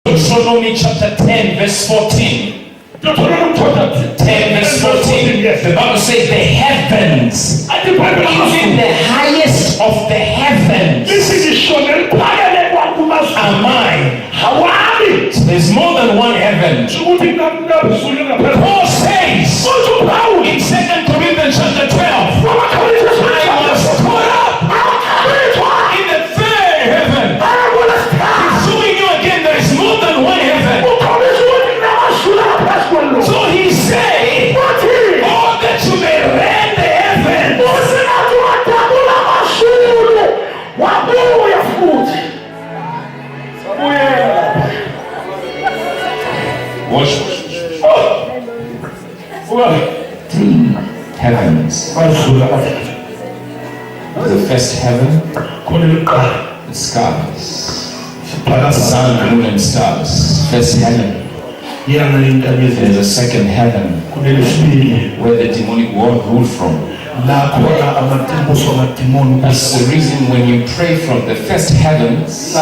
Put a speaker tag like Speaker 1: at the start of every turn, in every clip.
Speaker 1: Deuteronomy chapter 10 verse 14. 10 verse 14. The Bible says the heavens, even the highest of the heavens, are mine. So there's more than one heaven. Paul says in 2 Corinthians chapter 12, I was caught up in the third heaven. He's showing you again there is more than one heaven. So he said, oh, that you may rend the heavens. Watch. 3 heavens. The first heaven, the skies, sun, moon, and stars. First heaven. There's a second heaven where the demonic world ruled from. That's the reason when you pray from the first heavens,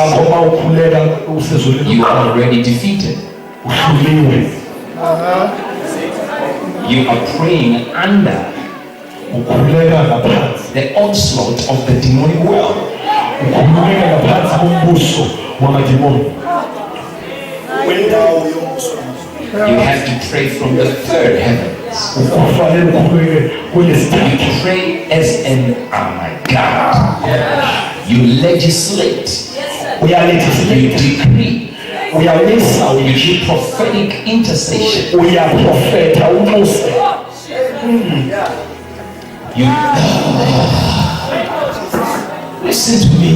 Speaker 1: you are already defeated. You are praying under the onslaught of the demonic world. You have to pray from the third heavens. You pray as an, oh my God. You legislate. You decree. You do prophetic intercession. You listen to me.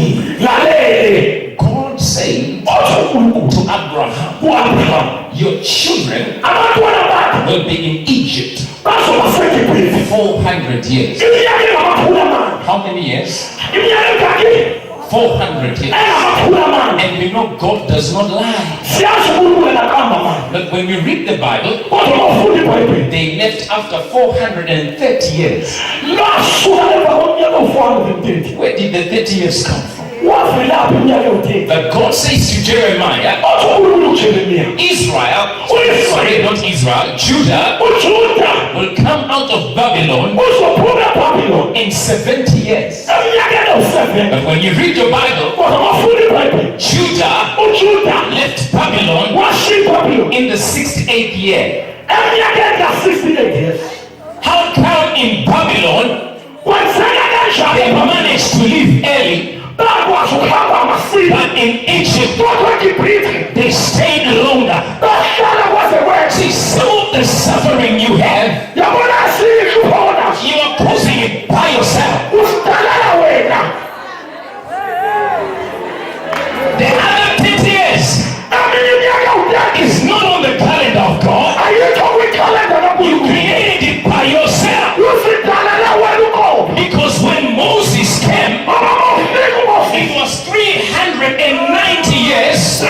Speaker 1: God said to Abraham, your children will be in Egypt 400 years. How many years? 400 years. And we know God does not lie. But when we read the Bible, they left after 430 years. Where did the 30 years come from? But God says to Jeremiah, Israel, sorry, not Israel, Judah will come out of Babylon in 70 years. But when you read your Bible, Judah left Babylon in the 68th year. How come in Babylon they managed to leave early, but in Egypt they stayed longer? See, some of the suffering you have, you are causing it by yourself. The other 10 years is not on the calendar of God. You created it by yourself. Because when Moses came, it was 390 years.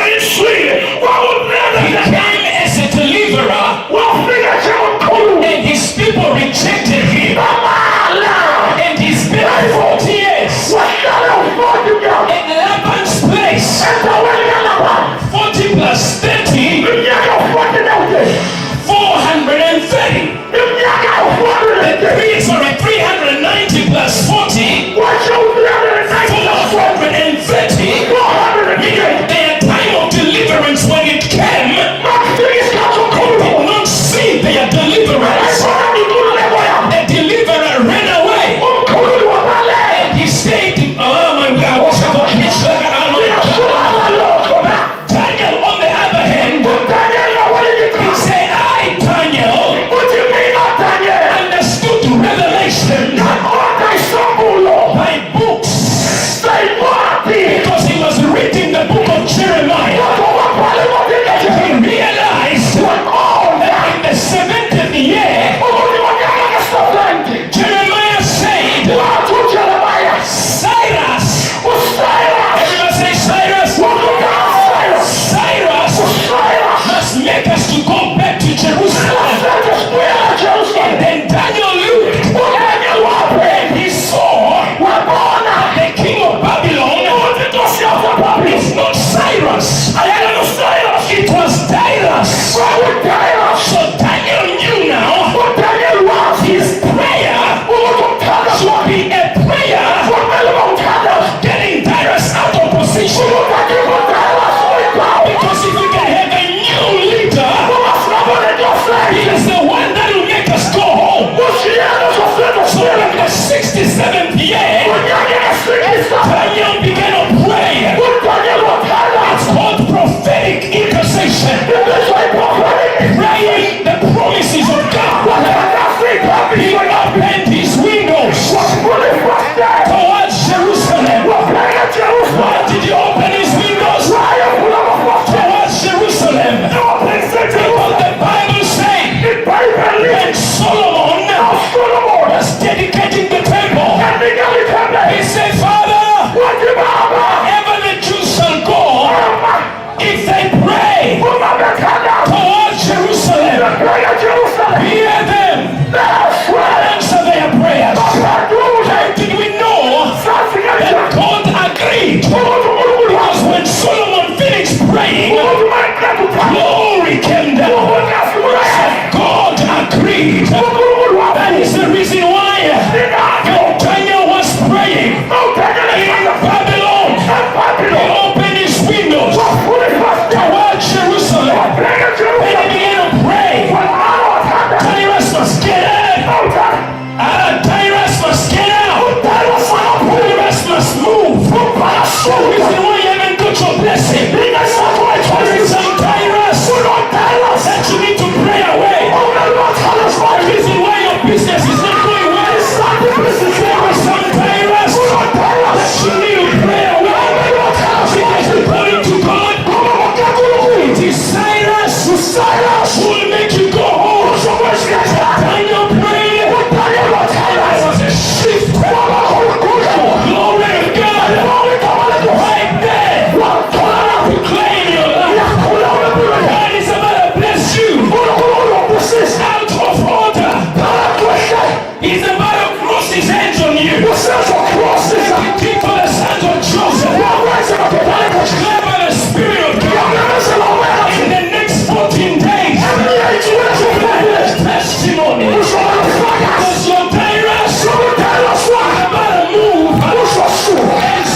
Speaker 1: praying, glory came down. God agreed. That is the reason why Daniel was praying in Babylon. He opened his windows toward Jerusalem and he began to pray. Tyrus must get out. Tyrus must get out. Tyrus must move. The reason why you haven't got your blessing, there is some Tyrus that you need to pray away. The reason why your business is not going well, there is some Tyrus that you need to pray away. Because according to God, it is Cyrus who will make you go home. Daniel prayed. There was a shift. Glory to God. Right there. Proclaim your life. God is about to bless you out of order. He's about to cross his hands on you. He did for the sons of Joseph. Declare by the Spirit of God. In the next 14 days, testimony. Because your Tyrus is about to move. And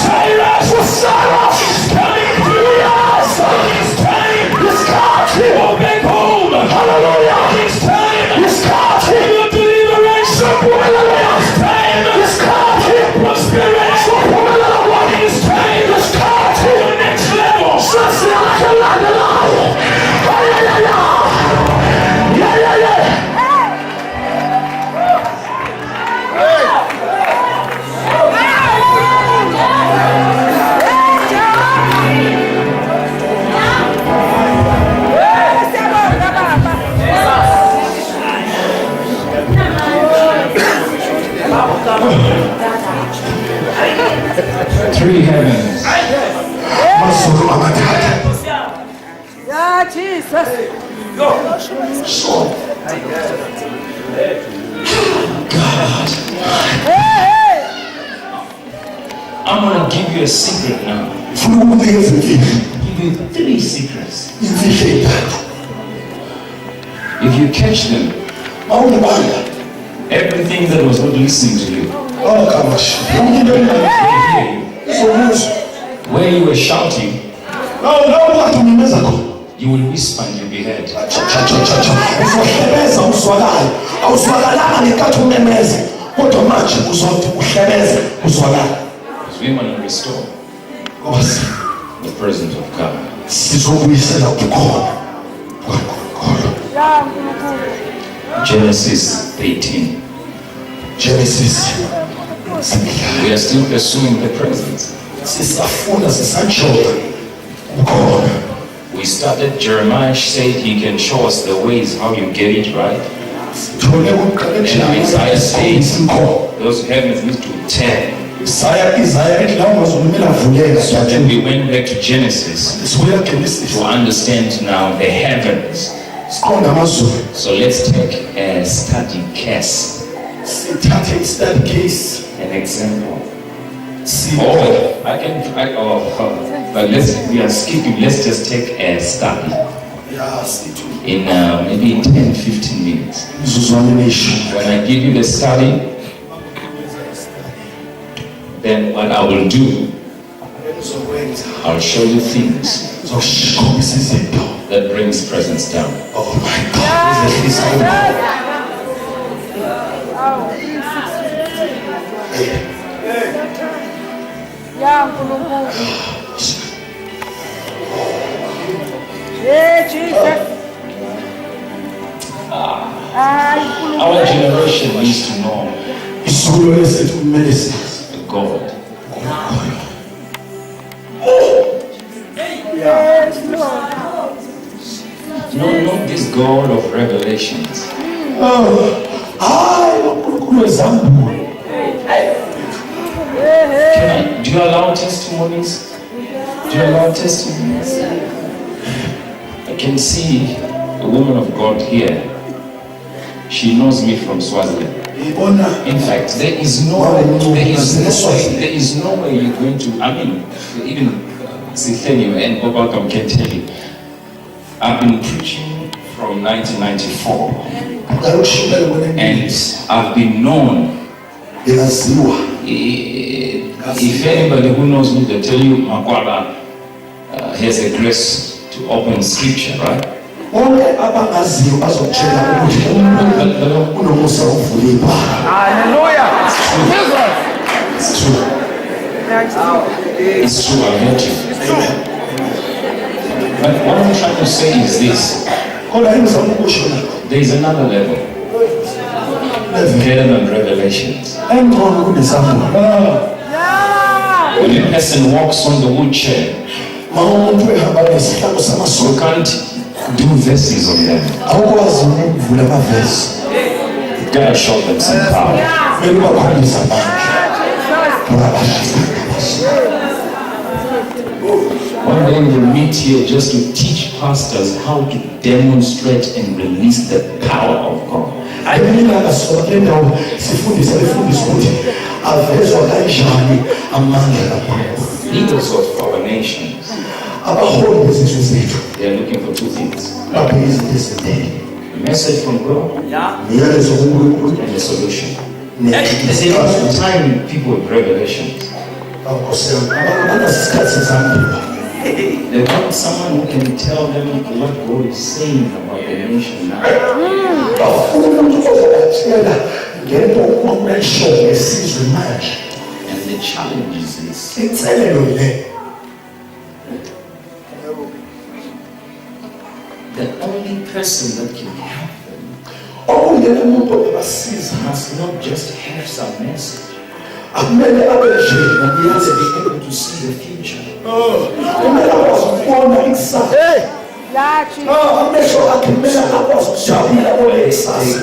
Speaker 1: Cyrus is coming through. It's time to go back home. It's time for your deliverance. It's time for prosperity. It's time for your next level. Three heavens.
Speaker 2: Yeah, Jesus.
Speaker 1: God. I'm going to give you a secret now. Give you 3 secrets. If you catch them, everything that was not listening to you, where you were shouting, you will whisper and you'll be heard. Because we want to restore the presence of God. Genesis 18. We are still pursuing the presence. We started, Jeremiah said he can show us the ways how you get it right. And Isaiah says those heavens need to turn. So then we went back to Genesis to understand now the heavens. So let's take a study case. An example. But we are skipping. Let's just take a study in maybe 10-15 minutes. When I give you the study, then what I will do, I'll show you things that brings presence down.
Speaker 2: Oh my God.
Speaker 1: Our generation needs to know the God. No, not this God of revelations. Do you allow testimonies? I can see a woman of God here. She knows me from Swaziland. In fact, there is no way you're going to, even Sitheni and Obakam can tell you, I've been preaching from 1994, and I've been known. If anybody who knows me, they tell you Makwara has a grace to open scripture, right?
Speaker 2: Hallelujah.
Speaker 1: It's true. It's true, I heard you. But what I'm trying to say is this. There is another level. Greater than revelations. When a person walks on the wheelchair, you can't do verses on them. You gotta show them some power. One day we'll meet here just to teach pastors how to demonstrate and release the power of God. Leaders of our nations, they are looking for two things: a message from God and a solution. They say most of the time people with revelations, they want someone who can tell them what God is saying about the nation now. And the challenge is this: the only person that can help them must not just have some message, but be able to see the future.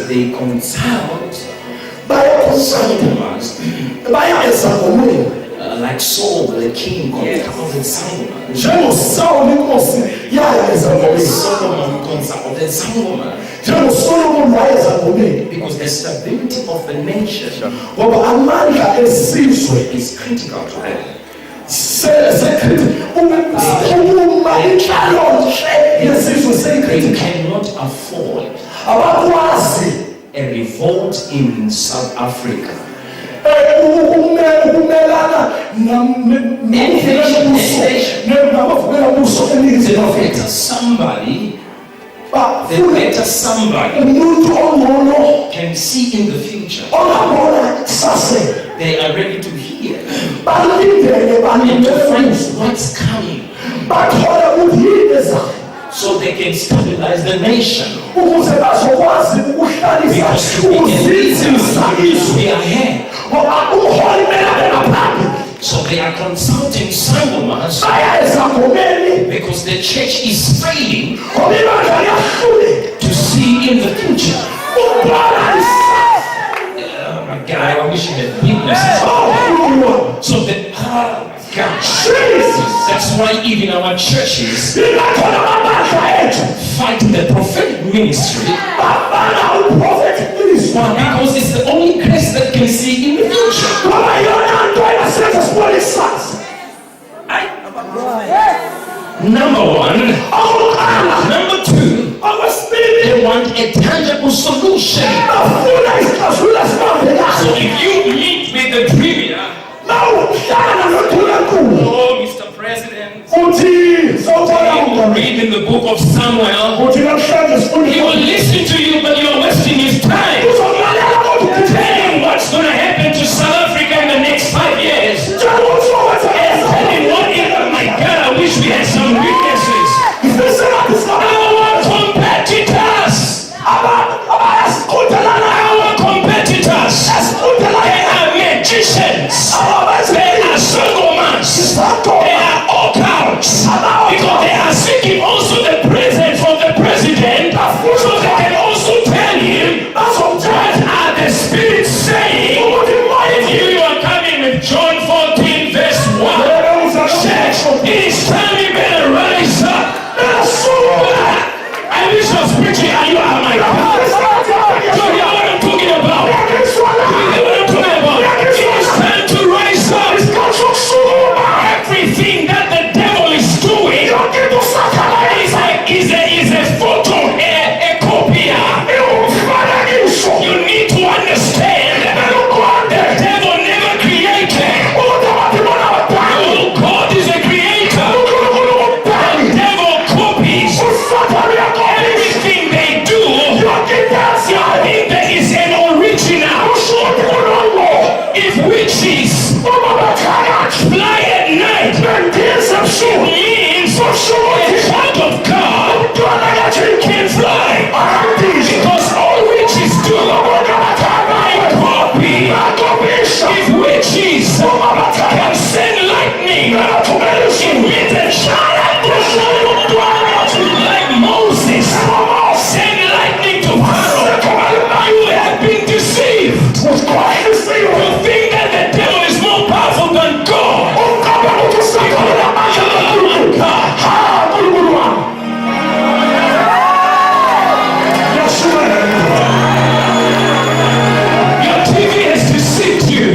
Speaker 1: They consult like Saul, the king, consulted Solomon. Solomon consulted Solomon. Because the stability of the nation is critical to them. They cannot afford a revolt in South Africa. Somebody can see in the future. They are ready to hear and to find what's coming, so they can stabilize the nation. Because we are here. So they are consulting Solomon because the church is failing to see in the future. Oh my God, I wish you had witnesses. So that's why even our churches fight the prophetic ministry. Because it's the only grace that can see in the future. Number one. Number two, they want a tangible solution. So if you meet with the premier, oh, Mr. President, he will read in the book of Samuel. He will listen to you, but you're wasting his time. Tell him what's going to happen to South Africa in the next 5 years. And tell him what is, oh my God, I wish we had some witnesses. Our competitors, they are magicians, they are sangomans, they are occults, because they are seeking also the presence of the president, so they can also take Everything they do, there is an original. If witches fly at night, it means a child of God can fly. Because all witches do a copy. If witches can send lightning, it means a child of God, like Moses, send lightning to Pharaoh. You have been deceived. You think that the devil is more powerful than God. Your TV has deceived you.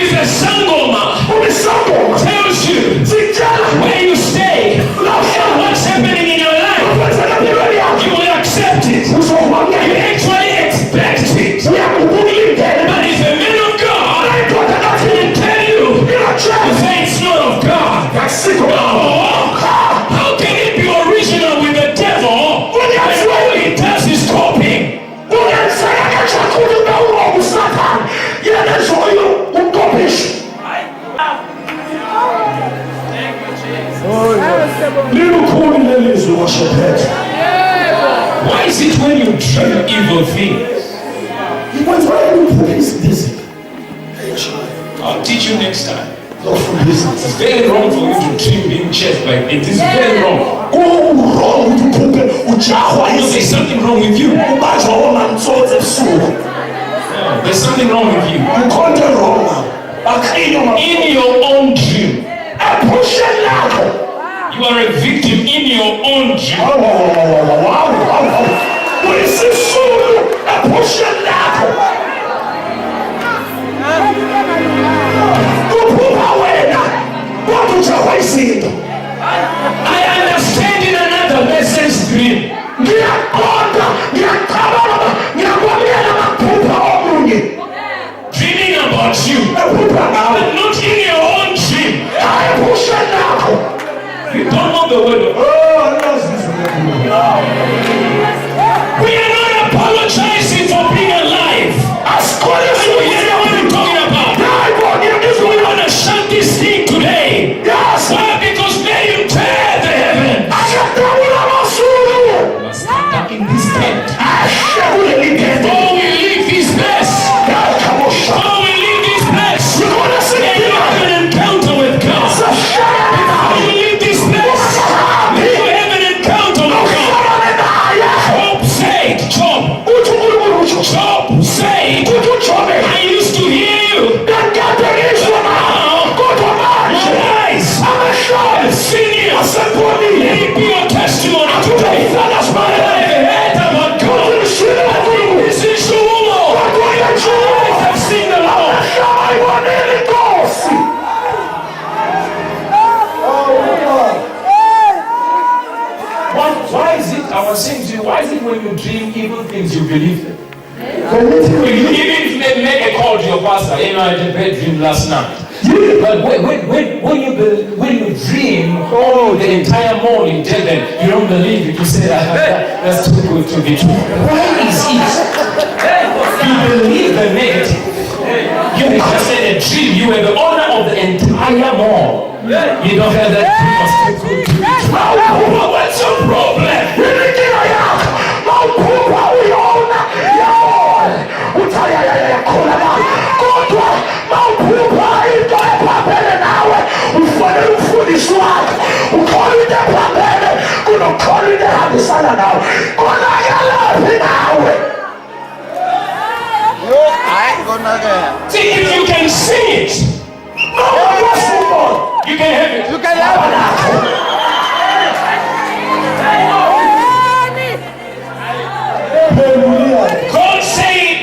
Speaker 1: If the Sangoma tells you where you stay and what's happening in your life, you will accept it. You actually expect it. But if the man of God can tell you, you say it's not of God. How can it be original with the devil when all he does is copying? Why is it when you dream evil things? I'll teach you next time. It's very wrong for you to dream being chased by it. It is very wrong. There's something wrong with you. There's something wrong with you. In your own dream, you are a victim in your own dream. I understand in another person's dream. Dreaming about you, but not in your own dream. You don't know the word of God. We are not apologizing for being alive. You know what I'm talking about. We want to shut this thing today. Why? Because may you tear the heaven. Stuck in this tent. Before we leave this place. Before we leave this place. And you have an encounter with God. Before you leave this place. You have an encounter with God. Job said, Job said, I used to hear you. Now, my eyes have seen you. Let it be your testimony today. I have heard about God. This is your Lord. I have seen the Lord. Why is it, I was saying to you, why is it when you dream evil things you believe them? Even if you make a call to your pastor, I had a bad dream last night. But when you dream the entire morning, then you don't believe it. You say that's too good to be true. Why is it? You believe the negative. You just said a dream. You were the owner of the entire mall. You don't have that dream was too good to be true. What's your problem? See, if you can see it, you can have it. You can have it. God said,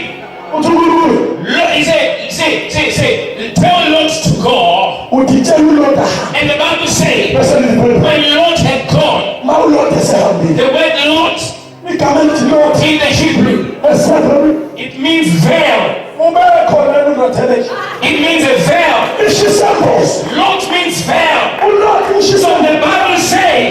Speaker 1: tell Lot to go. And the Bible says, when Lot had gone, the word Lot in the Hebrew, it means veil. It means a veil. Lot means veil. So the Bible says,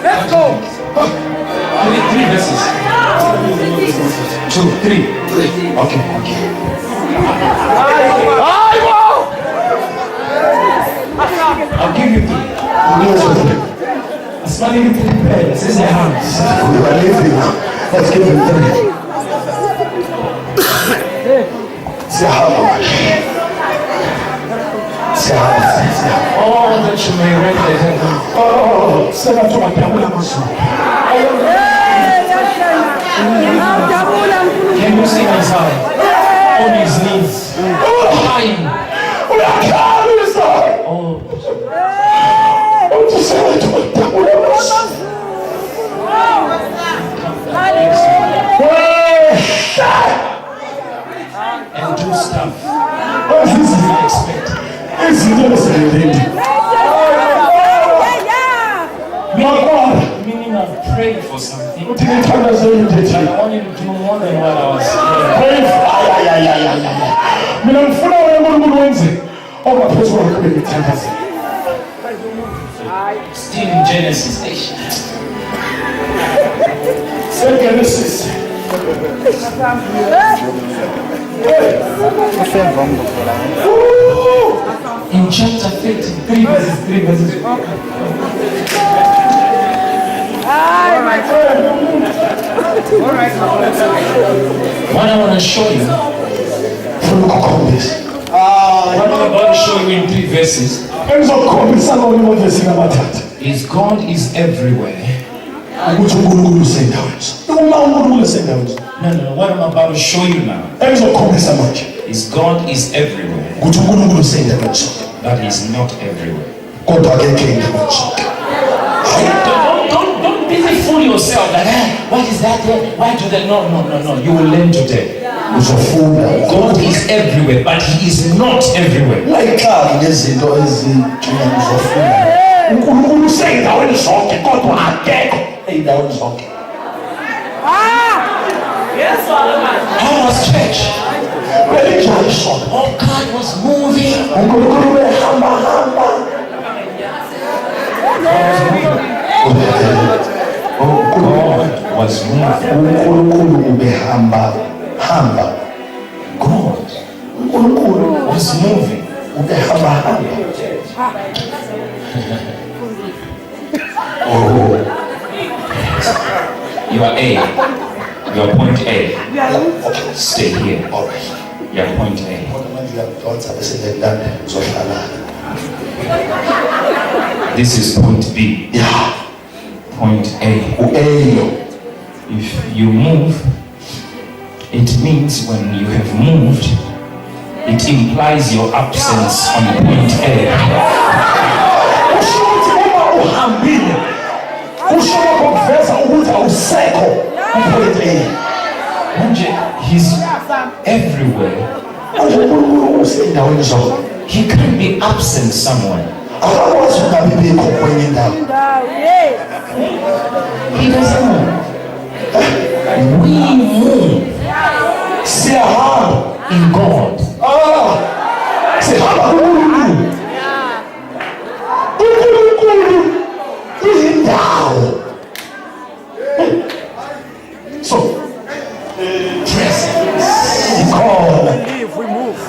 Speaker 2: Let's go.
Speaker 1: Three verses. 2, 3. Okay. I'll give you 3. It's not even 3 pairs. It's a hand.
Speaker 3: Let's give him 3.
Speaker 1: All that you may render heaven. Can you sing his heart? On his knees. Crying. And do stuff you didn't expect. Meaning I've prayed for something. I want you to do more than what I was praying. Still in Genesis. In chapter 53 verses 3 verses. What I want to show you, what I'm about to show you in 3 verses, is God is everywhere. No, what I'm about to show you now is God is everywhere, but He's not everywhere. Don't busy fool yourself that, what is that there? Why do that? No. You will learn today. God is everywhere, but He is not everywhere. How was church? Oh, God was moving. God was moving. You are A. You are point A. Stay here. You are point A. This is point B. Point A. If you move, it means when you have moved, it implies your absence on point A. He's everywhere. He can't be absent somewhere. He doesn't move. We move in God. So, presence. God.
Speaker 2: We move.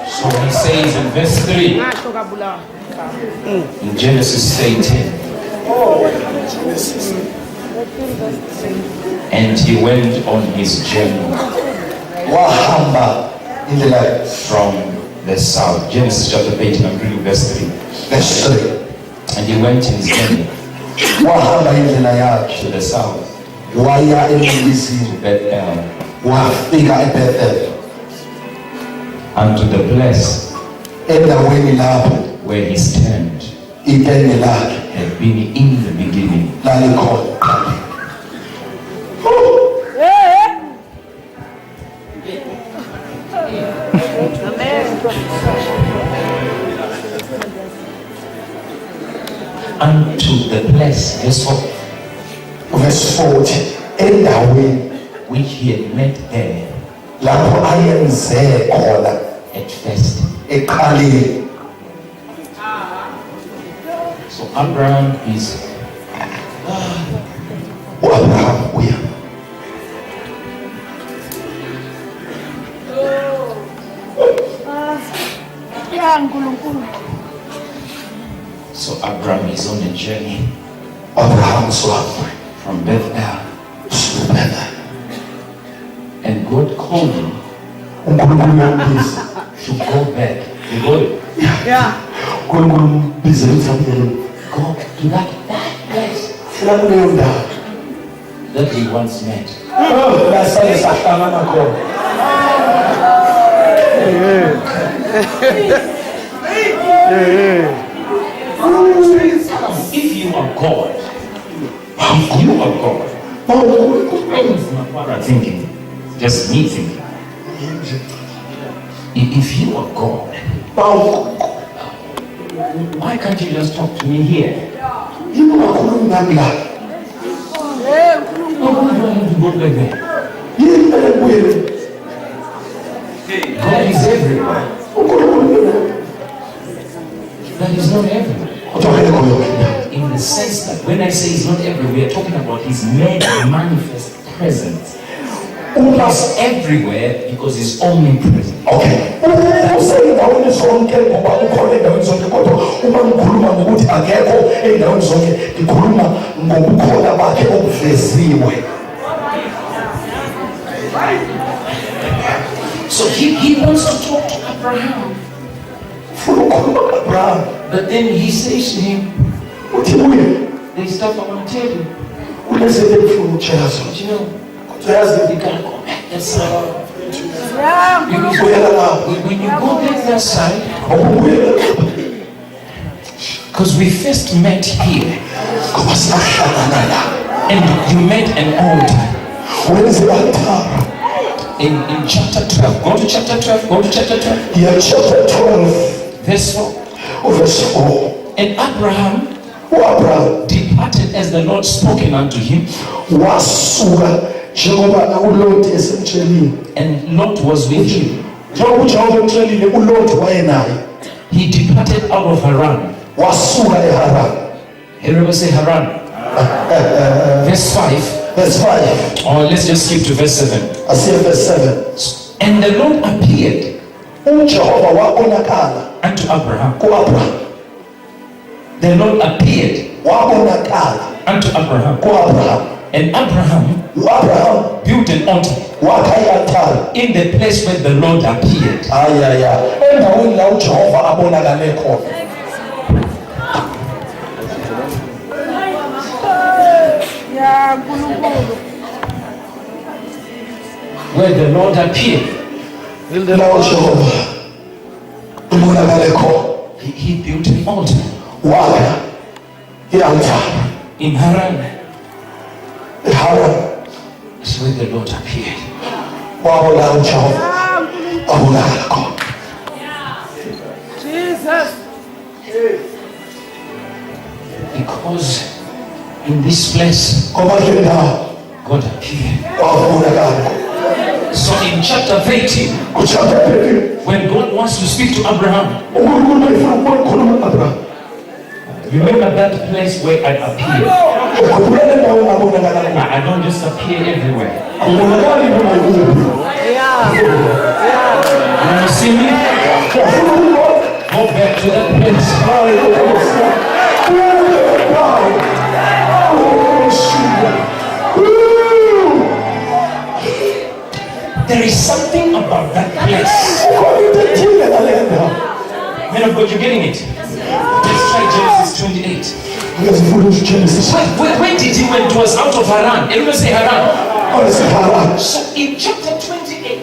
Speaker 1: So he says in verse 3 in Genesis 18, and he went on his journey from the south. Genesis chapter 18, I'm reading verse 3.
Speaker 3: Verse 3.
Speaker 1: And he went in his journey to the south, to Bethel, unto the place where his tent had been in the beginning. Unto the place, verse 40, which he had met there
Speaker 3: lapho ayenze khona
Speaker 1: at first.
Speaker 3: eqaleni.
Speaker 1: So Abraham is
Speaker 3: U-Abraham uya
Speaker 1: so Abraham is on a journey
Speaker 3: Abraham usuhamba
Speaker 1: from Bethel,
Speaker 3: usubheka
Speaker 1: and God called him
Speaker 3: uNkulunkulu yambiza
Speaker 1: to go back. To go
Speaker 3: uNkulunkulu umbiza ukuthi abuyele
Speaker 1: to that place
Speaker 3: sela kuleyo ndawo
Speaker 1: that he once met.
Speaker 3: lasale sahlangana khona.
Speaker 1: If you are God, Makwara thinking, just me thinking. If you are God, why can't you just talk to me here?
Speaker 3: Yini ungakhuluma nami la?
Speaker 1: Why do I have to go back there?
Speaker 3: Yini kumele ngibuyele?
Speaker 1: God is everywhere. That is not everywhere. In the sense that when I say he's not everywhere, we are talking about his made manifest presence. He's everywhere because he's omnipresent.
Speaker 3: Okay. Useyindaweni zonke ngoba ukhona endaweni zonke kodwa uma ngikhuluma ngokuthi akekho endaweni zonke ngikhuluma ngobukhona bakhe obuveziwe.
Speaker 1: So he wants to talk to Abraham. But then he says to him, there's stuff I want to tell you. But you know, you gotta go back that side. Because when you go back that side, because we first met here, and you met an altar. In chapter 12, go to chapter 12, go to chapter 12.
Speaker 3: Yeah, chapter 12.
Speaker 1: Verse 4.
Speaker 3: Verse 4.
Speaker 1: And Abraham
Speaker 3: Abraham
Speaker 1: departed as the Lord spoken unto him. And Lot was with him. He departed out of Haran. Everybody say Haran. Verse 5.
Speaker 3: Verse 5.
Speaker 1: Or let's just skip to verse 7.
Speaker 3: I see verse 7.
Speaker 1: And the Lord appeared unto Abraham. The Lord appeared unto Abraham. And Abraham built an altar in the place where the Lord appeared. Where the Lord appeared, he built an altar in Haran. That's where the Lord appeared.
Speaker 2: Jesus.
Speaker 1: Because in this place, God appeared. So in chapter 18, when God wants to speak to Abraham, remember that place where I appear. I don't just appear everywhere. You see me? Go back to that place. There is something about that place. Men of God, you're getting it? Let's try Genesis 28. When did he when it was out of Haran? Everybody say Haran. So in chapter 28,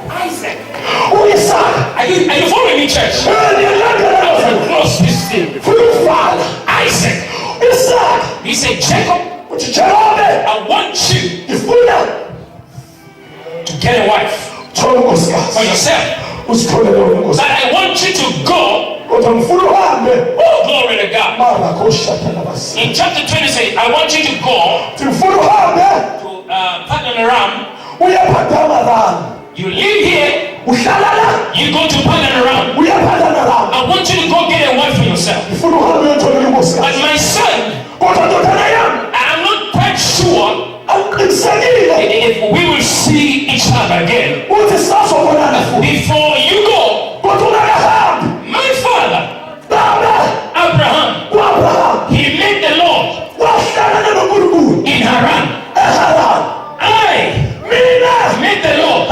Speaker 1: Isaac. Are you following me, church? Close this thing. Isaac. He said, Jacob, I want you to get a wife for yourself. But I want you to go. Oh, glory to God. In chapter 20, say, I want you to go to Paddan Aram You live here, you go to Padan. I want you to go get a wife for yourself. But my son, I'm not quite sure if we will see each other again. Before you go, my father, Abraham, he met the Lord in Haran. I met the Lord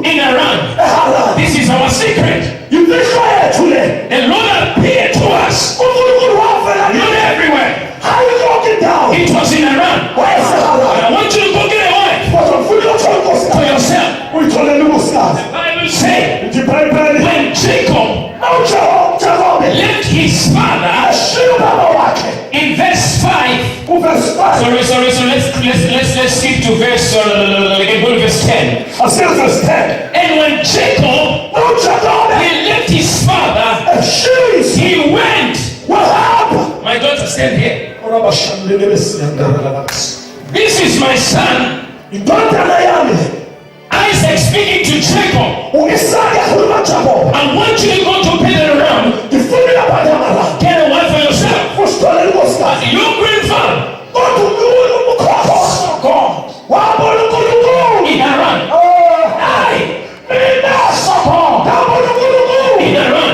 Speaker 1: in Haran. This is our secret. The Lord appeared to us. Not everywhere. It was in Haran. I want you to go get a wife for yourself. The Bible says when Jacob left his father in verse 5. Sorry. So let's skip to verse. Go to verse 10. And when Jacob he left his father, he went. My daughter, stand here. This is my son Isaac speaking to Jacob. I want you to go to Padan. Get a wife for yourself. Your grandfather in Haran. In Haran.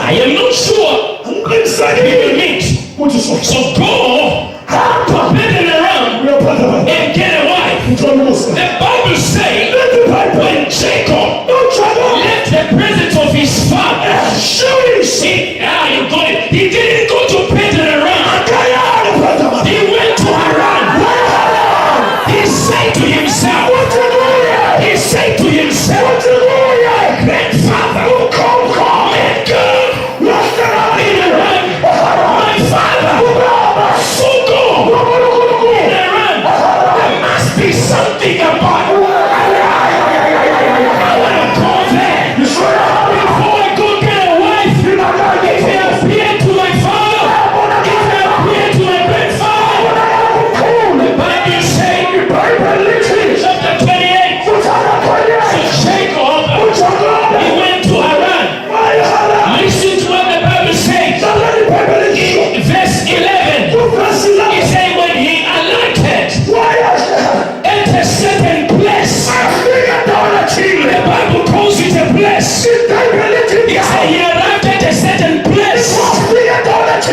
Speaker 1: I am not sure we will meet. So go to Padan and get a wife. The Bible says when Jacob left the presence of his father, you got it. He didn't go to Padan. He went to Haran. He said to himself, grandfather, let go. In Haran, my father, so go. In Haran, there must be something about he arrived at a certain place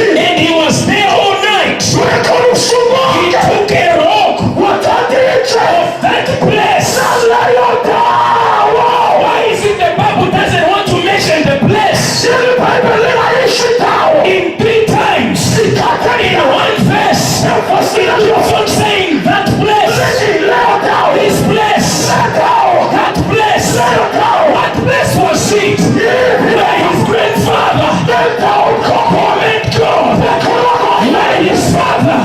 Speaker 1: and he was there all night. He took a rock of that place. Why is it the Bible doesn't want to mention the place? In 3 times in one verse, keeps on saying that place, this place, that place. What place was it? Where his grandfather met God. Where his father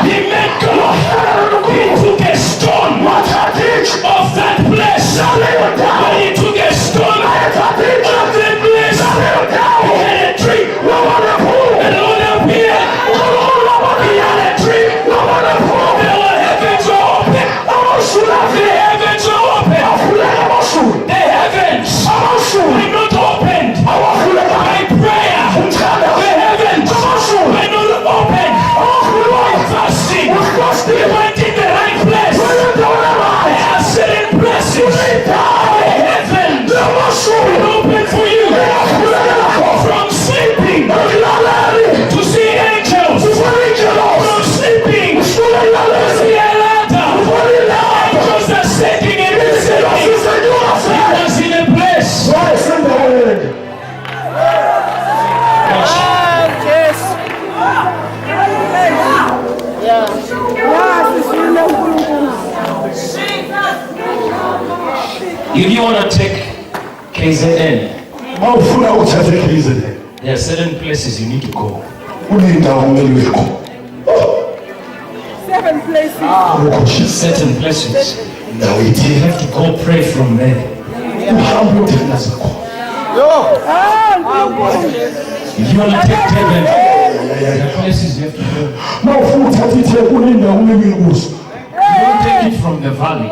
Speaker 1: he met God. He took a stone of that place. When he took a stone of that place, he had a tree. The Lord appeared. He had a tree. The heavens were open. The heavens were open. The heavens were not opened by prayer. The heavens were not opened by fasting. We went in the right place. There are certain blessings. The heavens will open for you. From sleeping to see angels. From sleeping to see a ladder. Angels are sitting and sitting. He was in a place. If you want to take KZN, there are certain places you need to go.
Speaker 2: 7 places.
Speaker 1: Certain places. You have to go pray from there. If you want to take heaven, there are places you have to go. don't take it from the valley.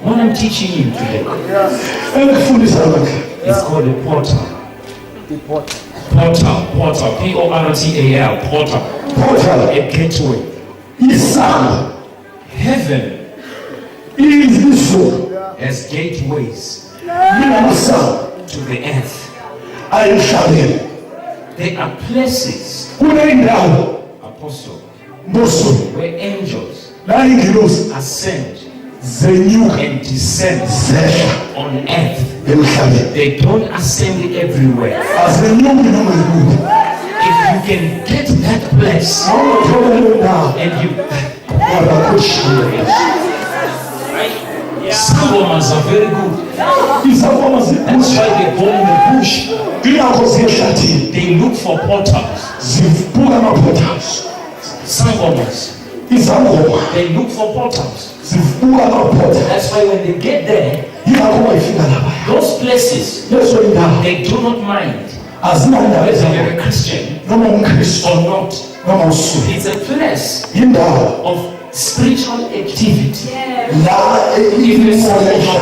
Speaker 1: What I'm teaching you today is called a portal. Portal, P-O-R-T-A-L, portal. A gateway. Heaven has gateways to the earth. There are places, Apostle, where angels ascend and descend on earth. They don't ascend everywhere. If you can get that place and you some women are very good. That's why they go in the bush. They look for portals. Some women, they look for portals. That's why when they get there, those places, they do not mind whether you're a Christian or not. It's a place of spiritual activity. If you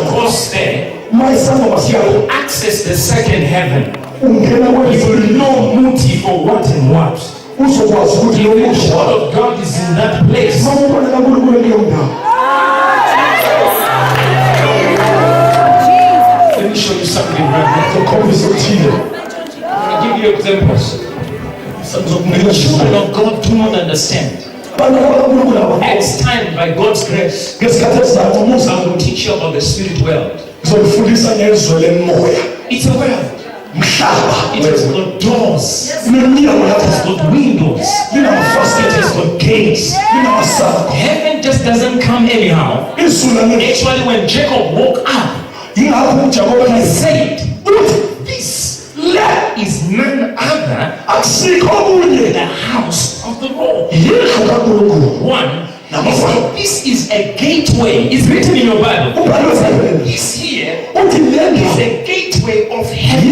Speaker 1: cross there, you will access the second heaven. You will know motive for what and what. The word of God is in that place. Let me show you something right now. I'll give you examples. The children of God do not understand. Next time, by God's grace, I will teach you about the spirit world. It's a world. It has got doors. It has got windows. It has got gates. Heaven just doesn't come anyhow. Actually, when Jacob woke up, he said, "This is none other than the house of the Lord." One, this is a gateway. It's written in your Bible. This here is a gateway of heaven.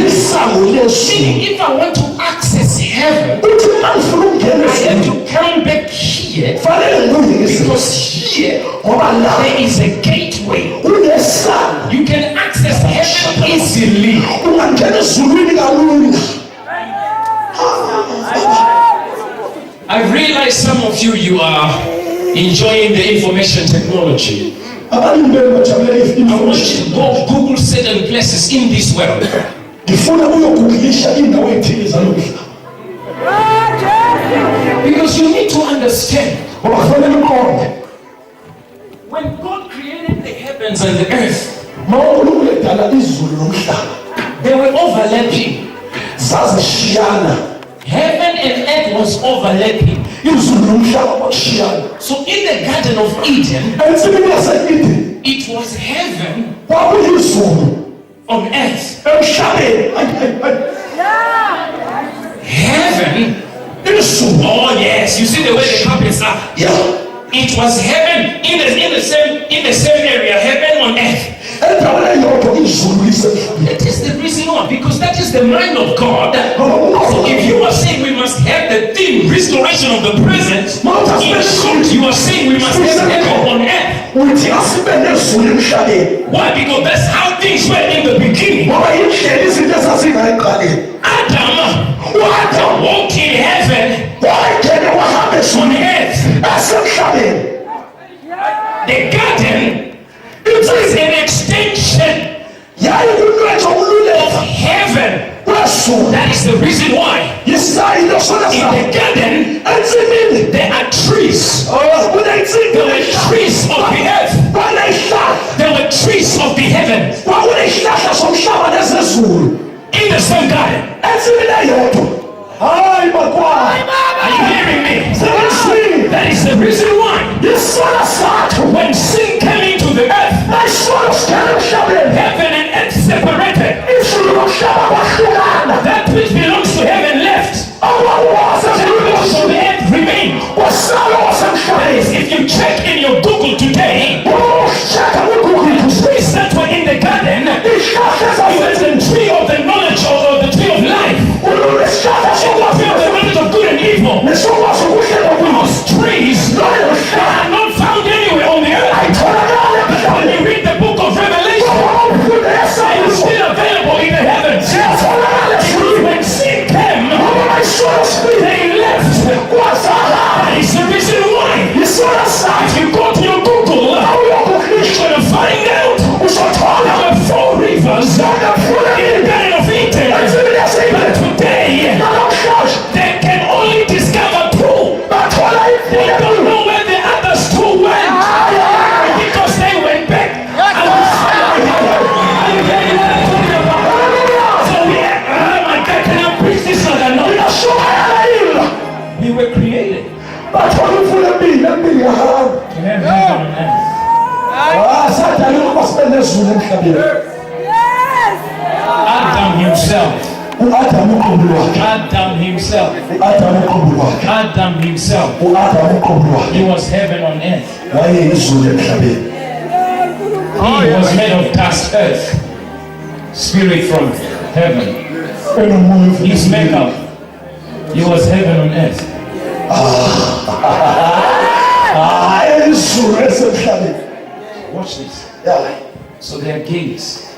Speaker 1: Meaning, if I want to access heaven, I have to come back here, because here there is a gateway. You can access heaven easily. I realize some of you are enjoying the information technology. I want you to go Google certain places in this world. Because you need to understand, when God created the heavens and the earth, they were overlapping. Heaven and earth was overlapping. So in the Garden of Eden, it was heaven on earth. Heaven. Oh yes, you see the way the carpets are. It was heaven in the same area, heaven on earth. That is the reason why, because that is the mind of God. So if you are saying we must have the theme restoration of the present, in short, you are saying we must have heaven on earth. Why? Because that's how things were in the beginning. Adam walked in heaven on earth. The garden is an extension of heaven. That is the reason why in the garden there are trees. There were trees of the earth. There were trees of the heaven in the same garden. Are you hearing me? That is the reason why when sin came into the earth, heaven and earth separated. That which belongs to heaven left. So the earth remained. That is, if you check in your Google today, the trees that were in the garden, it was the tree of the knowledge of the tree of life. And the tree of the knowledge of good and Those trees are not found anywhere on the earth. When you read the book of Revelation, it is still available in the heavens. When sin came, they left. That is the reason why. If you go to your Google, you're going to find out there were 4 rivers in the Garden of Eden. But today, they can only discover 2. They don't know where the others 2 went because they went back. Are you getting what I'm talking about? So oh my God, can I preach this like I know? We were created. Adam himself. He was heaven on earth. He was made of dust earth. Spirit from heaven. His makeup. He was heaven on earth. Watch this. So they are gates.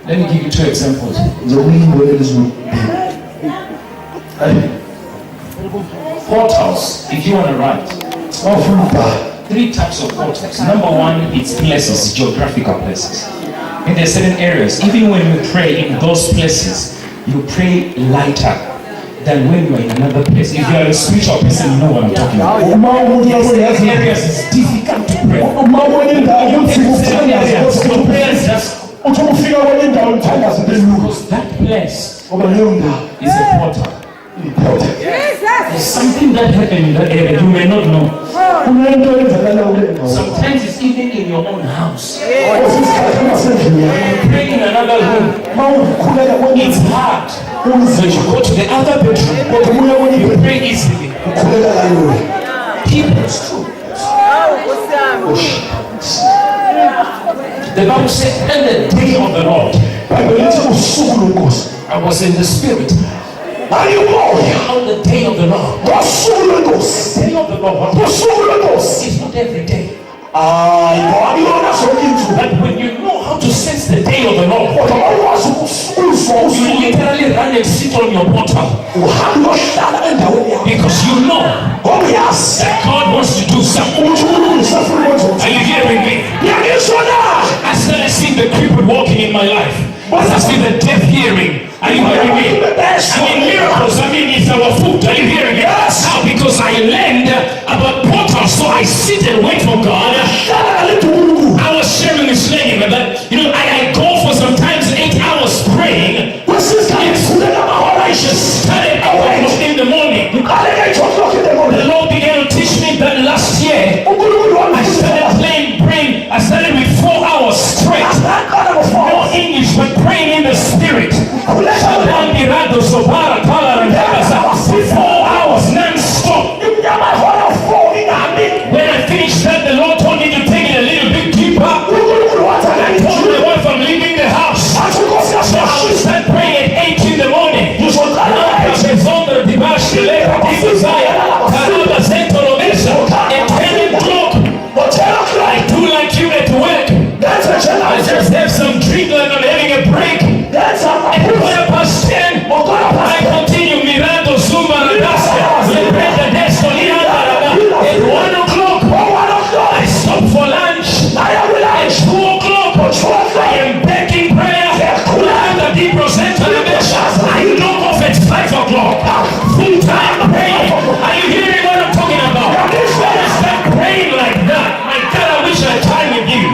Speaker 1: Let me give you 2 examples. Portals, if you want to write. 3 types of portals. Number 1, it's places, geographical places. And there are certain areas, even when you pray in those places, you pray lighter than when you are in another place. If you are a spiritual person, you know what I'm talking about. Yes, areas is difficult to pray. Your prayers just because that place is a portal. There's something that happened in that area you may not know. Sometimes it's even in your own house. You pray in another room. It's hard. So you go to the other bedroom. You pray easily. It's true. The Bible said, "And the day of the Lord, I was in the spirit." On the day of the Lord. The day of the Lord is not every day. But when you know how to sense the day of the Lord, you literally run and sit on your portal. Because you know that God wants to do something. Are you hearing me? I started seeing the crippled walking in my life. As I see the deaf hearing. Are you hearing me? Miracles, it's our food. Are you hearing me? How? Because I learned about portals, so I sit and wait for God. I was sharing this lady that, I go for sometimes 8 hours praying. I just started in the morning. The Lord began to teach me that last year. I started praying. I started with 4 hours straight. No English, but praying in the spirit. 4 hours non-stop. When I finished that, the Lord told me to take it a little bit deeper. I told my wife I'm leaving the house. So I will start praying at 8 in the morning. At 10 o'clock, I do like you at work. I just have some drink like I'm having a break. At 10, I continue Mirando, Zumba, Radasta, Lebreta, Destiny, at 1 o'clock, I stop for lunch. At 2 o'clock, I am back in prayer. I knock off at 5 o'clock. Full time praying. Are you hearing what I'm talking about? Start praying like that. My God, I wish I had time with you.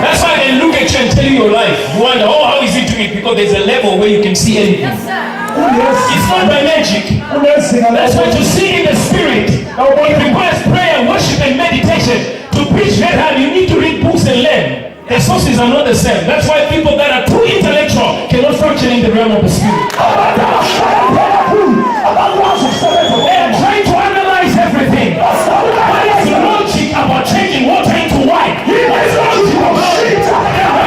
Speaker 1: That's why they look at you and tell you your life. You wonder, how is he doing it? Because there's a level where you can see anything. It's not by magic. That's why to see in the spirit. It requires prayer, worship, and meditation. To preach that hard, you need to read books and learn. The sources are not the same. That's why people that are too intellectual cannot function in the realm of the spirit. They are trying to analyze everything. What is the logic about changing water into wine? The realm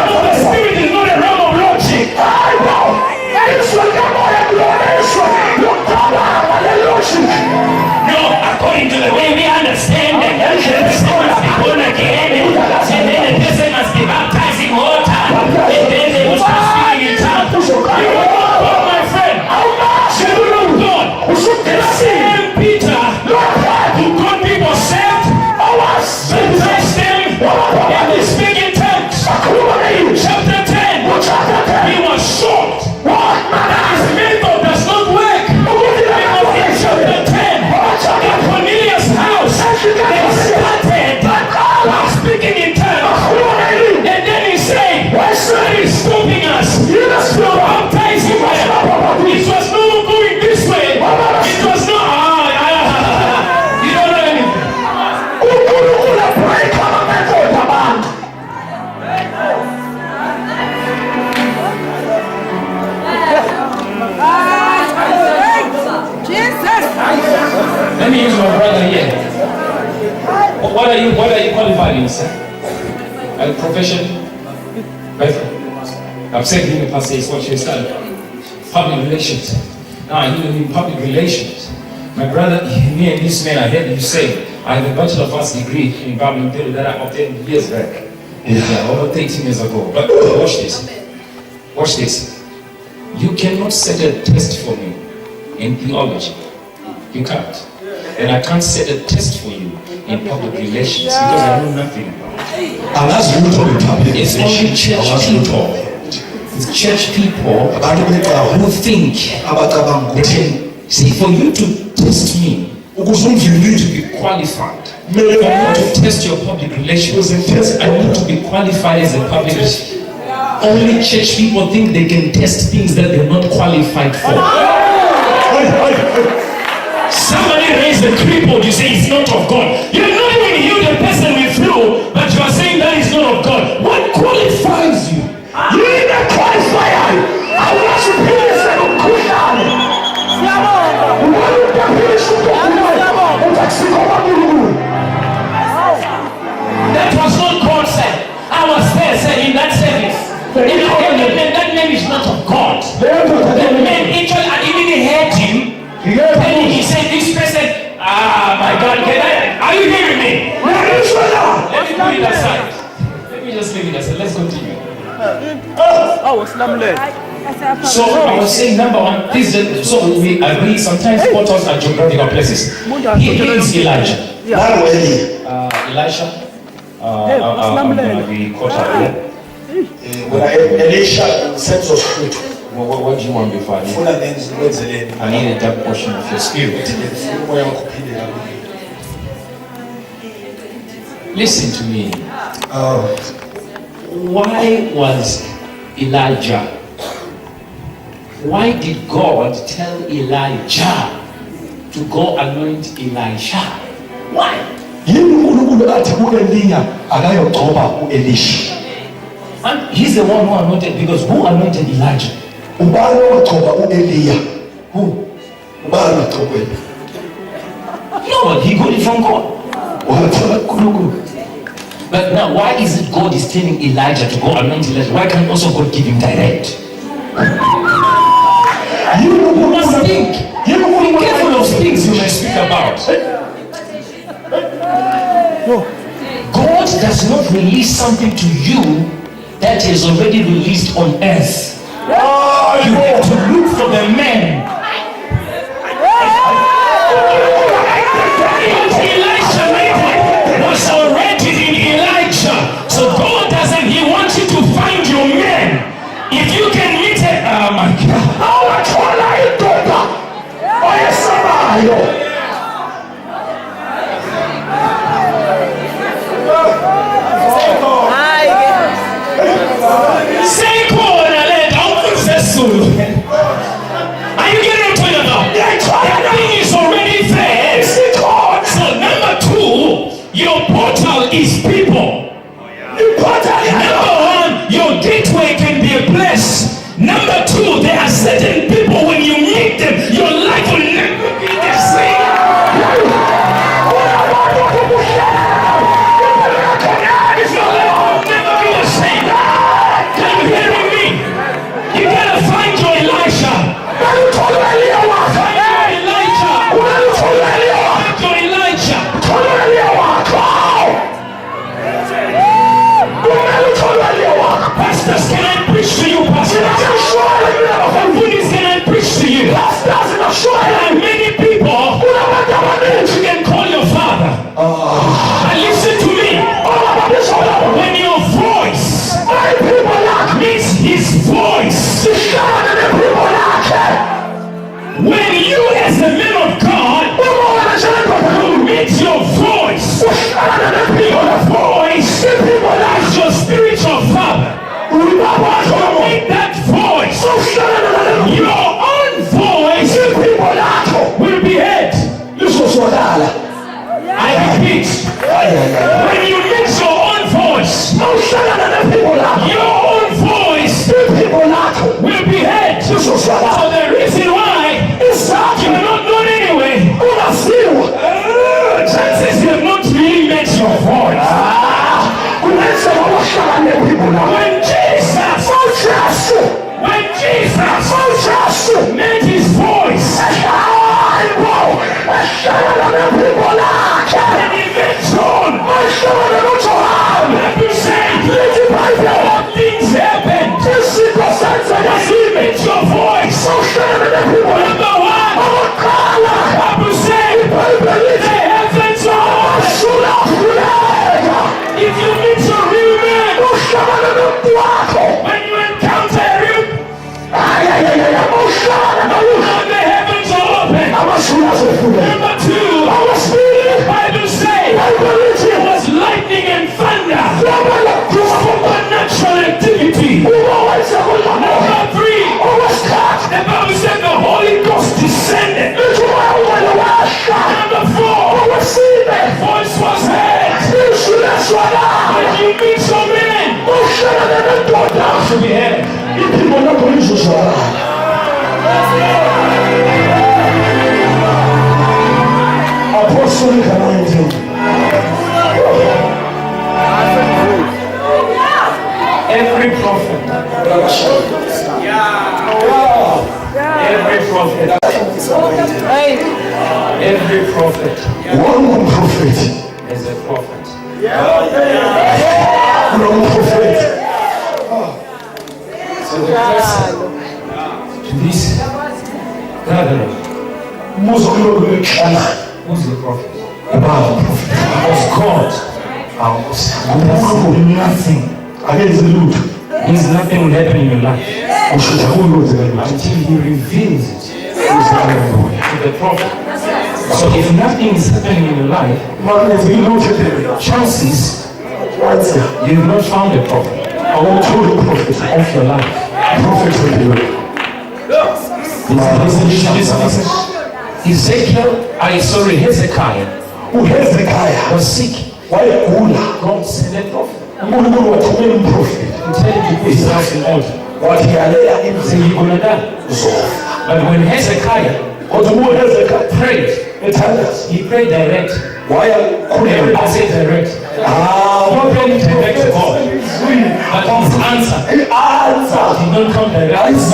Speaker 1: of the spirit is not a realm of logic. are you qualified in, sir? Profession? I've said being a pastor is what you study. Public relations. Now I live in public relations. My brother, me and this man, I heard you say, I have a Bachelor of Arts degree in public relations that I obtained years back. Yeah, over 13 years ago. But watch this. Watch this. You cannot set a test for me in theology. You can't. And I can't set a test for you in public relations because I know nothing about it.
Speaker 3: And that's public.
Speaker 1: It's only church people. It's church people who think they can see. For you to test me, you need to be qualified. For you to test your public relations, I need to be qualified as a public relations. Only church people think they can test things that they're not qualified for. Somebody raised the crippled, you say it's not of God. You're not even healed the person with flu, but you are saying that is not of God. What qualifies you?
Speaker 3: You need a qualifier. I want to be a second Christian.
Speaker 1: That was not God said. I was there said in that service. That name is not of God. The man actually, I even heard him. And he said, this person, my God, are you hearing me? Let me put it aside. Let me just leave it aside. Let's continue. So I was saying, number one, so we agree sometimes portals are geographical places. Here is Elijah. Elisha. The quarter.
Speaker 3: Elisha in sense of spirit.
Speaker 1: What do you want before I need that portion of your spirit? Listen to me. Why was Elijah? Why did God tell Elijah to go anoint Elisha? Why? And he's the one who anointed, because who anointed Elijah? Who? No, he got it from God. But now, why is it God is telling Elijah to go anoint Elijah? Why can't also God give him direct? You must think. Be careful of things you may speak about. God does not release something to you that is already released on earth. You have to look for the man. Elisha was already in Elijah. So God doesn't, he wants you to find your man. If you can meet it, oh my God. Are you getting what I'm talking about? That thing is already there. So number two, your portal is people. Number one, your gateway can be a place. Number two, there are certain people when you meet them, your life will never be the same. Your life will never be the same. Are you hearing me? You gotta find your Elisha. Find your Elijah. Find your Elijah. Pastors, can I preach to you, pastors? Buddhists, can I preach to you? There are many people you can call your father. And listen to me. When your voice meets his voice, when you as a man of God will meet your voice, your voice is your spiritual father. Meet that voice. Your own voice will be heard. I repeat, when you meet your own voice, your own voice will be heard. So the reason why you are not known anyway, chances you have not really met your voice. Every prophet. Every prophet.
Speaker 3: One prophet
Speaker 1: is a prophet.
Speaker 3: One prophet.
Speaker 1: So the person to this gathering, who's the prophet? Because God nothing. There's nothing will happen in your life until He reveals it to the prophet. So if nothing is happening in your life, chances you have not found a prophet. I want to tell the prophet of your life. Prophet of your life. Listen. Hezekiah was sick. God sent a prophet. To tell him to put his house in order. So you're gonna die. But when Hezekiah prayed, he prayed direct. I say direct. Not praying direct to God. But his answer did not come direct. It's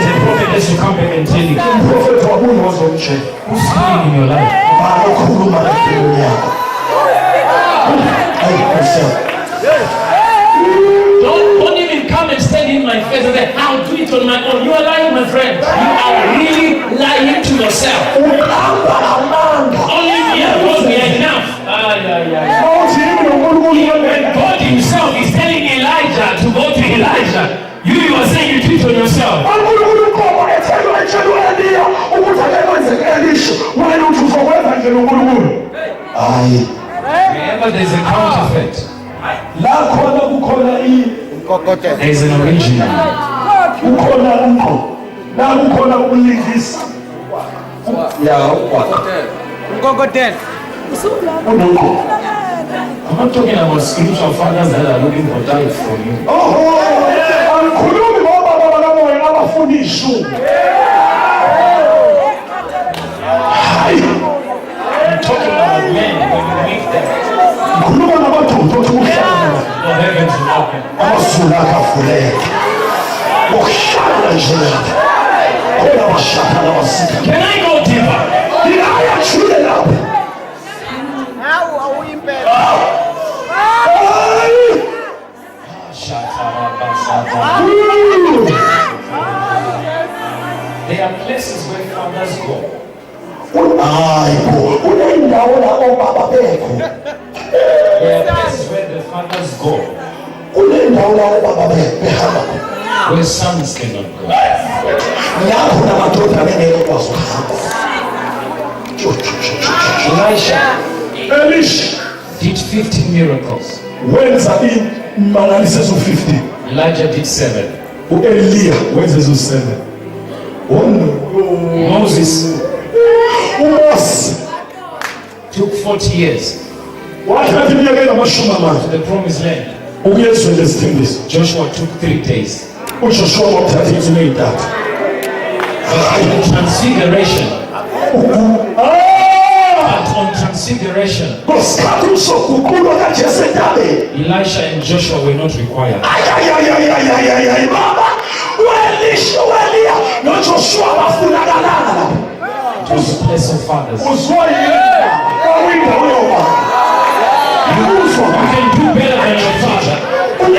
Speaker 1: a prophet that should come back and tell you who's speaking in your life. Don't even come and stand in my face and say, I'll do it on my own. You are lying, my friend. You are really lying to yourself. Only we are enough. When God Himself is telling Elijah to go to Elijah, you are saying you do it on yourself. Wherever there's a counterfeit, there's an original. I'm not talking about spiritual fathers that are looking for tithe from you. I'm talking about men when you meet them. The heavens will open. Can I go deeper? There are places where fathers go. There are places where the fathers go, where sons cannot go. Elisha did 50 miracles. Elijah did 7. Moses took 40 years to the promised land. Joshua took 3 days. The transfiguration. But on transfiguration, Elisha and Joshua were not required. It was a place of fathers. You can do better than your father, but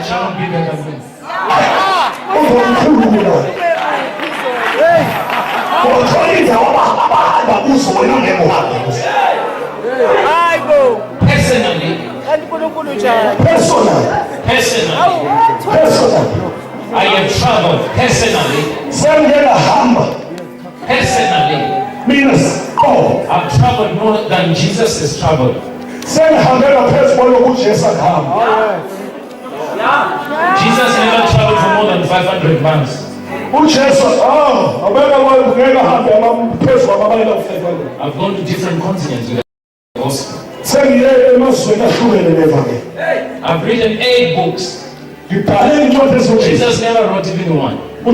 Speaker 1: you won't be better than me. Personally, I have traveled personally. I've traveled more than Jesus has traveled. Jesus never traveled for more than 500 miles. I've gone to different continents with the gospel. I've written 8 books. Jesus never wrote even one. He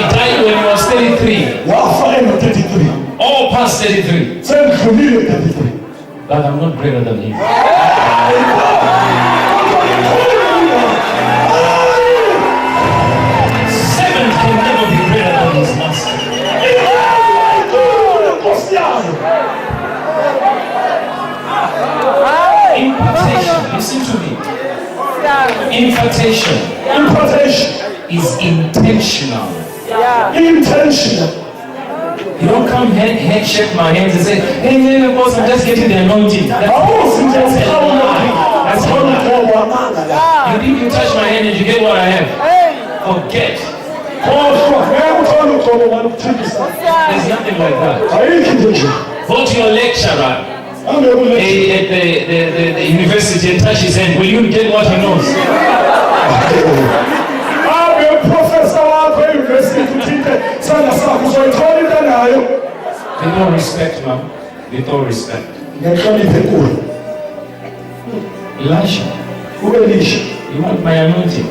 Speaker 1: died when he was 33. All past 33. But I'm not greater than him. Impartation is intentional.
Speaker 3: Intentional.
Speaker 1: You don't come shake my hands and say, hey, boss, I'm just getting the anointing. That's a lie. That's a lie. You think you touch my hand and you get what I have? Forget. There's nothing like that. Go to your lecturer at the university and touch his hand. Will you get what he knows? With all respect, ma'am. With all respect. Elisha, you want my anointing?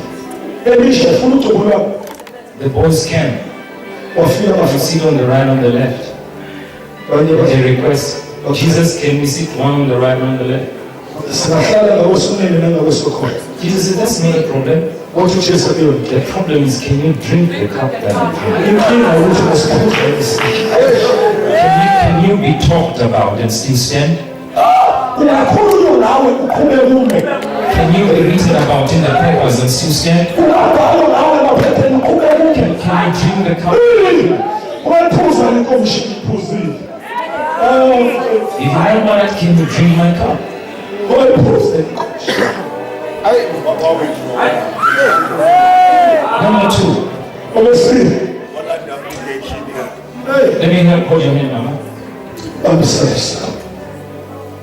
Speaker 1: The boys came. You sit on the right, on the left. They request, Jesus, can we sit one on the right, on the left? Jesus said, that's not a problem. The problem is, can you drink the cup that I drink? Can you be talked about and still stand? Can you be written about in the papers and still stand? Can you drink the cup? If you don't want it, can you drink my cup? Number 2. Let me help hold your hand, Mama.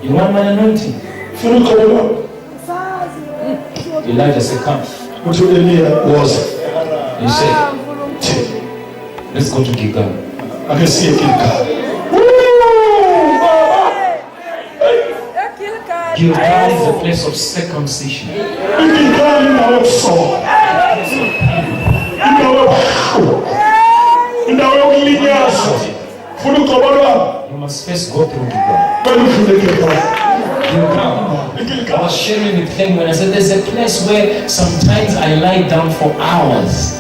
Speaker 1: You want my anointing? Elijah said, come. You said, let's go to Gilgal. Gilgal is a place of circumcision. You must first go through Gilgal. I was sharing with them when I said there's a place where sometimes I lie down for hours.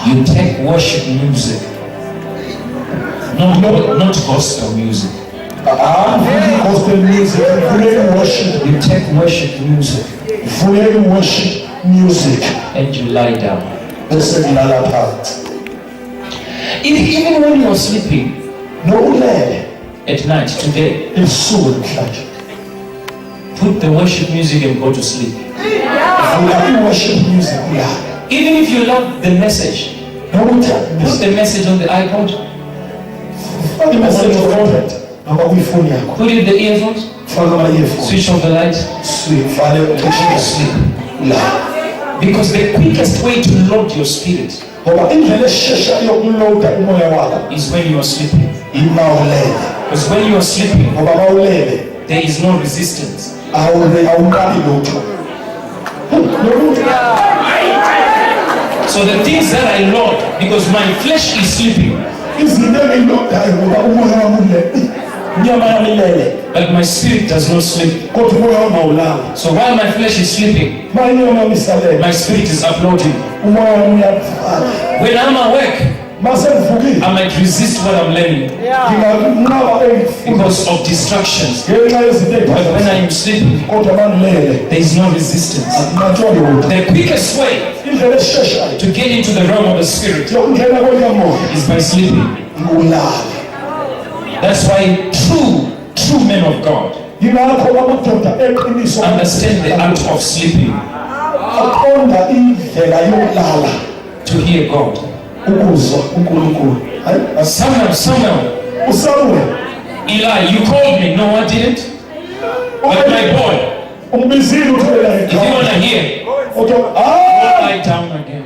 Speaker 1: You take worship music, not gospel music. You take worship music, and you lie down. Even when you're sleeping, at night, today, put the worship music and go to sleep. Even if you love the message, put the message on the iPod. Put in the earphones. Switch off the light. Sleep. Because the quickest way to load your spirit is when you are sleeping. Because when you are sleeping, there is no resistance. So the things that I load, because my flesh is sleeping, but my spirit does not sleep. So while my flesh is sleeping, my spirit is uploading. When I'm awake, I might resist what I'm learning because of distractions. But when I am sleeping, there is no resistance. The quickest way to get into the realm of the spirit is by sleeping. That's why true men of God understand the art of sleeping to hear God. Samuel, Eli, you called me. No, I didn't. But my boy, if you want to hear, go lie down again.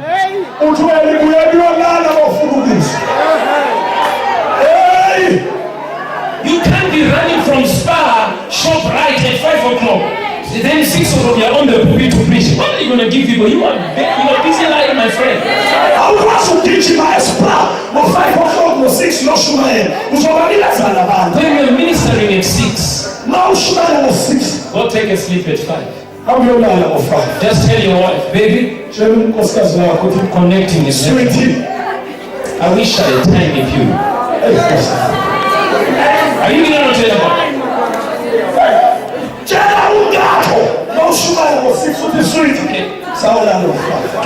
Speaker 1: You can't be running from Spa, shop right at 5 o'clock. Then 6 o'clock, you're on the pulpit to preach. What are you going to give people? You are busy lying, my friend.
Speaker 3: I was to teach you my Spa, but 5 o'clock or 6, no shumaye.
Speaker 1: When you're ministering at 6,
Speaker 3: no shumaye at 6.
Speaker 1: go take a sleep at 5.
Speaker 3: Just
Speaker 1: tell your wife, baby, connecting is sweetie. I wish I had time with you. Are you going to tell about?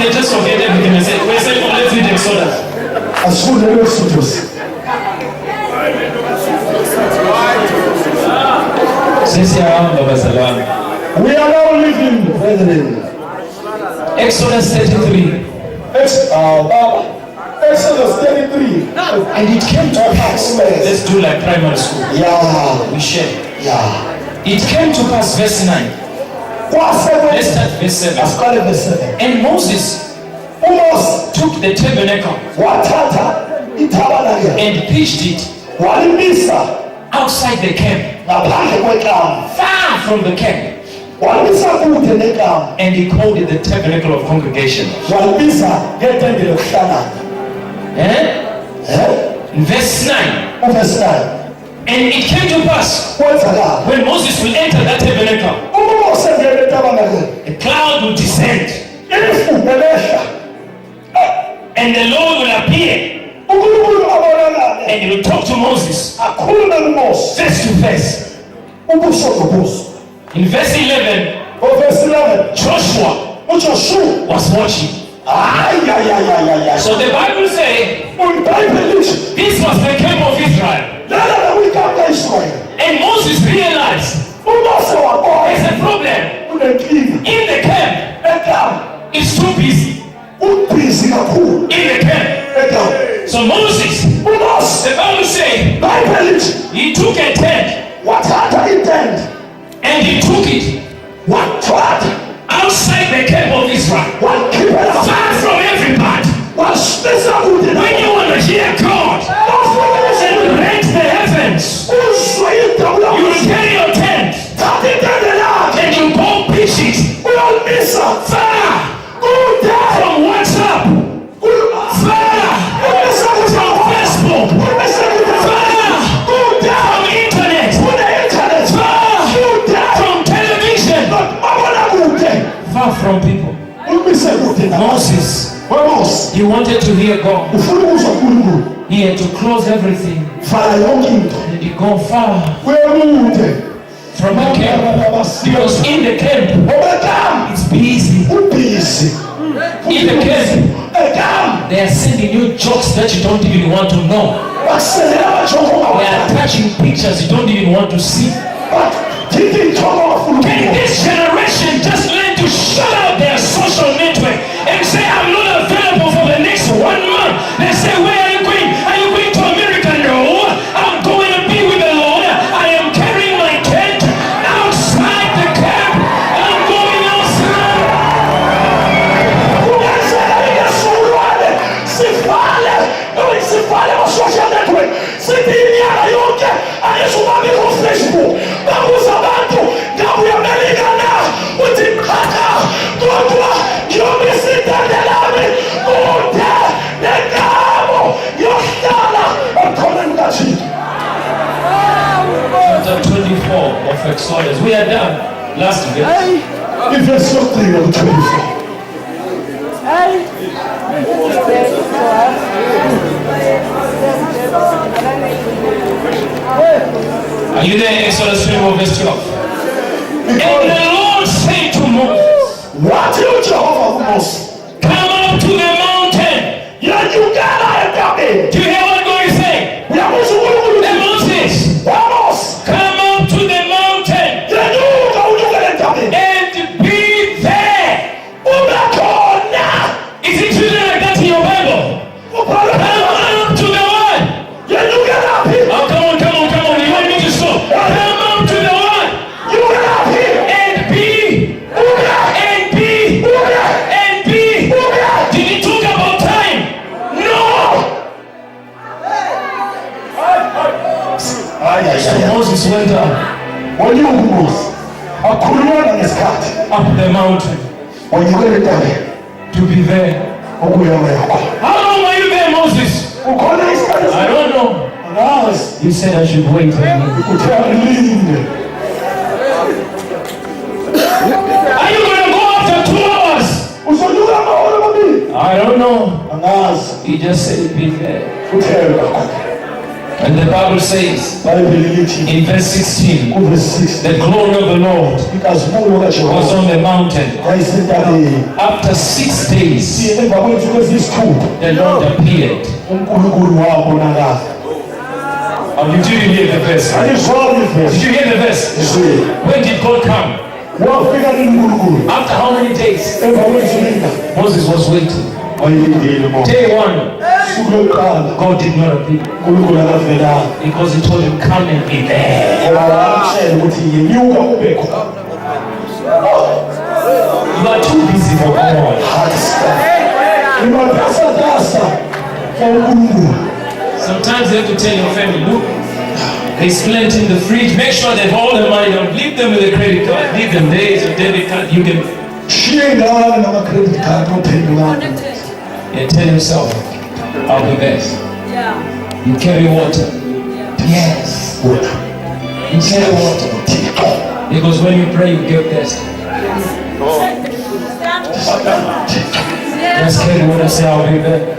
Speaker 1: Okay, just forget everything I said. Let's read Exodus.
Speaker 3: As soon as Exodus. We are now living, brethren.
Speaker 1: Exodus 33.
Speaker 3: Exodus 33.
Speaker 1: And it came to pass. Let's do like primary school.
Speaker 3: Yeah.
Speaker 1: We share.
Speaker 3: Yeah.
Speaker 1: It came to pass, verse 9. Let's start verse 7. And Moses took the tabernacle and pitched it outside the camp, far from the camp. And he called it the tabernacle of congregation. In verse 9. And it came to pass when Moses will enter that tabernacle, a cloud will descend, and the Lord will appear, and he will talk to Moses face to face. In verse 11, Joshua was watching. So the Bible says this was the camp of Israel. And Moses realized there's a problem. In the camp, it's too busy. In the camp. So Moses, the Bible says, he took a tent. And he took it outside the camp of Israel, far from everybody. When you want to hear God and rent the heavens, you will carry your tent and you go pitch it far from WhatsApp, far from Facebook, far from internet, far from television, far from people. Moses, he wanted to hear God. He had to close everything and he go far from the camp, because in the camp it's busy. In the camp they are sending you jokes that you don't even want to know. They are attaching pictures you don't even want to see. Can this generation just learn to shut out their social network and say, I'm not available for the next 1 month? They say, where are you going? Are you going to America? No, I'm going to be with the Lord. I am carrying my tent outside the camp. I'm going outside. Chapter 24 of Exodus. We are done. Last verse.
Speaker 3: In verse 3 of 24.
Speaker 1: Are you there? Exodus 24 verse 12. And the Lord said to Moses,
Speaker 3: What you Jehovah Moses?
Speaker 1: come up to the mountain. Do you hear what God is saying? And Moses, come up to the mountain and be there. Is it written like that in your Bible? Come up to the one. Oh, come on. You want me to stop? Come up to the one. And be. Did he talk about time? No. So Moses went up the mountain to be there. How long are you there, Moses? I don't know. You said I should wait. Are you going to go after 2 hours? I don't know. He just said be there. And the Bible says in verse 16, the glory of the Lord was on the mountain. After 6 days, the Lord appeared. Oh, you didn't hear the verse. Right? Did you hear the verse? When did God come? After how many days? Moses was waiting. Day 1, God did not appear because he told him, come and be there. You are too busy for God. Sometimes you have to tell your family, look, there's plenty in the fridge. Make sure they have all the money. Don't leave them with a credit card. Leave them there. It's a debit card. You can tell yourself, I'll be best.
Speaker 2: Yeah.
Speaker 1: You carry water. Yes.
Speaker 3: Water.
Speaker 1: You carry water. Because when you pray, you get best. Just carry water, say, I'll be there.